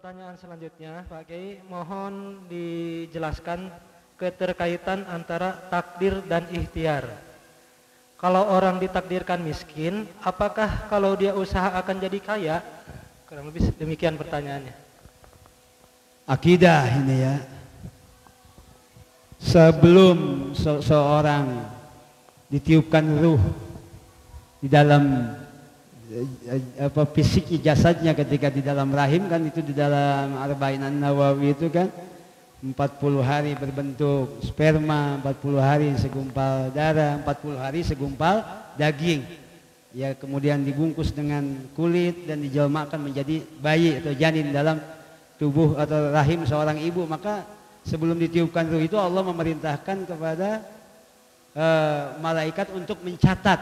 pertanyaan selanjutnya, Pak Kiai, mohon dijelaskan keterkaitan antara takdir dan ikhtiar. Kalau orang ditakdirkan miskin, apakah kalau dia usaha akan jadi kaya? Kurang lebih demikian pertanyaannya. Akidah ini ya. Sebelum seorang ditiupkan ruh di dalam fisik jasadnya ketika di dalam rahim, kan itu di dalam Arba'in An-Nawawi itu kan 40 hari berbentuk sperma, 40 hari segumpal darah, 40 hari segumpal daging. Ya, kemudian dibungkus dengan kulit dan dijelmakan menjadi bayi atau janin dalam tubuh atau rahim seorang ibu. Maka sebelum ditiupkan ruh itu Allah memerintahkan kepada malaikat untuk mencatat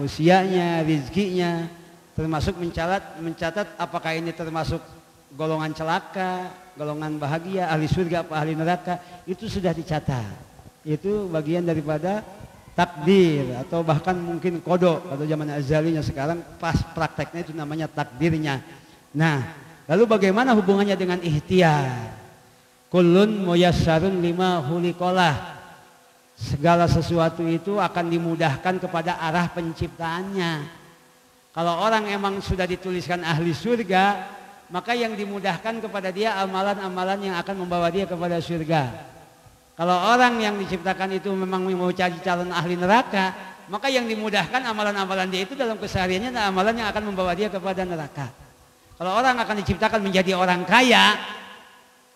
usianya, rizkinya, termasuk mencatat apakah ini termasuk golongan celaka, golongan bahagia, ahli surga apa ahli neraka, itu sudah dicatat. Itu bagian daripada takdir atau bahkan mungkin kodok atau zaman azalinya. Sekarang pas prakteknya itu namanya takdirnya. Nah, lalu bagaimana hubungannya dengan ikhtiar? Kullun muyassarun lima khuliqalah. Segala sesuatu itu akan dimudahkan kepada arah penciptaannya. Kalau orang emang sudah dituliskan ahli surga, maka yang dimudahkan kepada dia amalan-amalan yang akan membawa dia kepada surga. Kalau orang yang diciptakan itu memang mau cari calon ahli neraka, maka yang dimudahkan amalan-amalan dia itu dalam kesehariannya adalah amalan yang akan membawa dia kepada neraka. Kalau orang akan diciptakan menjadi orang kaya,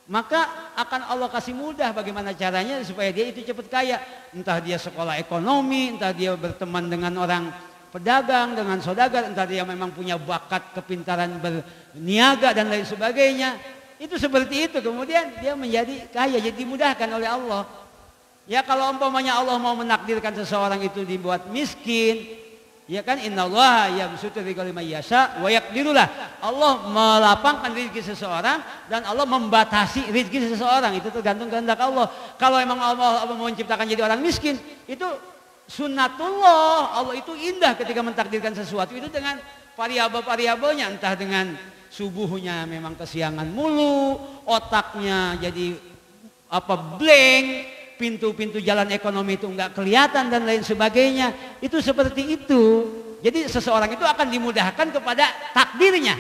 maka akan Allah kasih mudah bagaimana caranya supaya dia itu cepat kaya. Entah dia sekolah ekonomi, entah dia berteman dengan orang pedagang, dengan saudagar, entah dia memang punya bakat kepintaran berniaga dan lain sebagainya. Itu seperti itu, kemudian dia menjadi kaya, jadi dimudahkan oleh Allah. Ya, kalau umpamanya Allah mau menakdirkan seseorang itu dibuat miskin, ya kan, innallaha yabsutu rizqa liman yasha wa yaqdirulah. Allah melapangkan rezeki seseorang dan Allah membatasi rezeki seseorang, itu tergantung kehendak Allah. Kalau emang Allah mau menciptakan jadi orang miskin, itu sunnatullah. Allah itu indah ketika mentakdirkan sesuatu itu dengan variabel-variabelnya, entah dengan subuhnya memang kesiangan mulu, otaknya jadi blank, pintu-pintu jalan ekonomi itu enggak kelihatan dan lain sebagainya. Itu seperti itu. Jadi seseorang itu akan dimudahkan kepada takdirnya.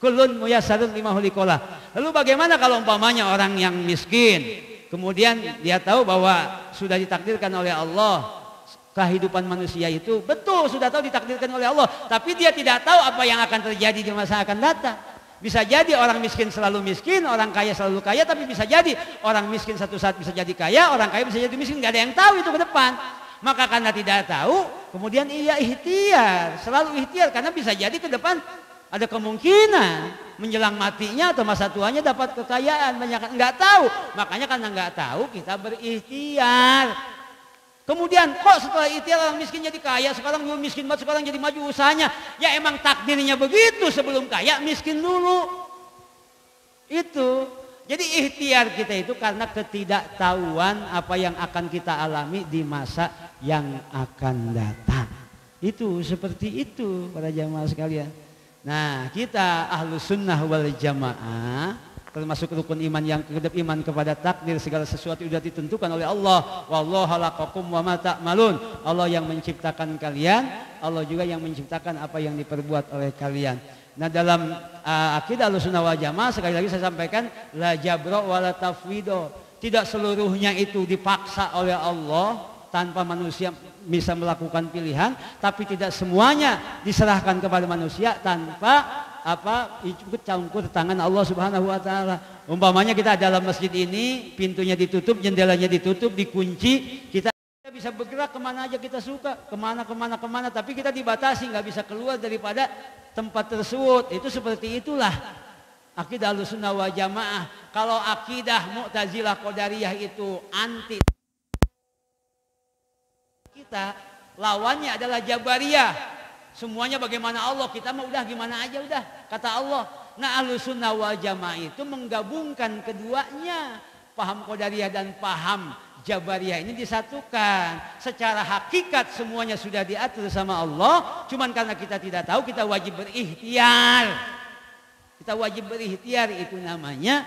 Kullun muyassarun lima khuliqalah. Lalu bagaimana kalau umpamanya orang yang miskin, kemudian dia tahu bahwa sudah ditakdirkan oleh Allah kehidupan manusia itu, betul sudah tahu ditakdirkan oleh Allah, tapi dia tidak tahu apa yang akan terjadi di masa akan datang. Bisa jadi orang miskin selalu miskin, orang kaya selalu kaya, tapi bisa jadi orang miskin satu saat bisa jadi kaya, orang kaya bisa jadi miskin, nggak ada yang tahu itu ke depan. Maka karena tidak tahu, kemudian ia ikhtiar, selalu ikhtiar, karena bisa jadi ke depan ada kemungkinan menjelang matinya atau masa tuanya dapat kekayaan banyak, nggak tahu. Makanya karena nggak tahu kita berikhtiar. Kemudian kok setelah ikhtiar orang miskin jadi kaya, sekarang belum miskin banget, sekarang jadi maju usahanya. Ya emang takdirnya begitu, sebelum kaya miskin dulu. Itu. Jadi ikhtiar kita itu karena ketidaktahuan apa yang akan kita alami di masa yang akan datang. Itu seperti itu para jamaah sekalian. Nah, kita Ahlus Sunnah wal Jamaah termasuk rukun iman yang kedap, iman kepada takdir, segala sesuatu sudah ditentukan oleh Allah. Wallahu khalaqakum wa ma ta'malun. Allah yang menciptakan kalian, Allah juga yang menciptakan apa yang diperbuat oleh kalian. Nah, dalam akidah Ahlussunnah wal Jamaah sekali lagi saya sampaikan, la jabra wa la tafwido. Tidak seluruhnya itu dipaksa oleh Allah tanpa manusia bisa melakukan pilihan, tapi tidak semuanya diserahkan kepada manusia tanpa ikut campur tangan Allah Subhanahu wa taala. Umpamanya kita dalam masjid ini, pintunya ditutup, jendelanya ditutup, dikunci, kita bisa bergerak kemana aja kita suka, kemana, tapi kita dibatasi, nggak bisa keluar daripada tempat tersebut. Itu seperti itulah akidah Ahlussunnah wal Jamaah. Kalau akidah Mu'tazilah Qadariyah itu anti kita, lawannya adalah Jabariyah. Semuanya bagaimana Allah, kita mah udah gimana aja udah, kata Allah. Nah, Ahlussunnah wal Jamaah itu menggabungkan keduanya, paham Qadariyah dan paham Jabariyah ini disatukan. Secara hakikat semuanya sudah diatur sama Allah. Cuman karena kita tidak tahu, kita wajib berikhtiar. Kita wajib berikhtiar, itu namanya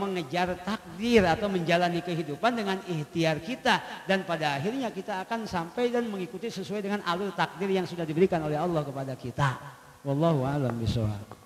mengejar takdir atau menjalani kehidupan dengan ikhtiar kita. Dan pada akhirnya kita akan sampai dan mengikuti sesuai dengan alur takdir yang sudah diberikan oleh Allah kepada kita. Wallahu a'lam bishawab.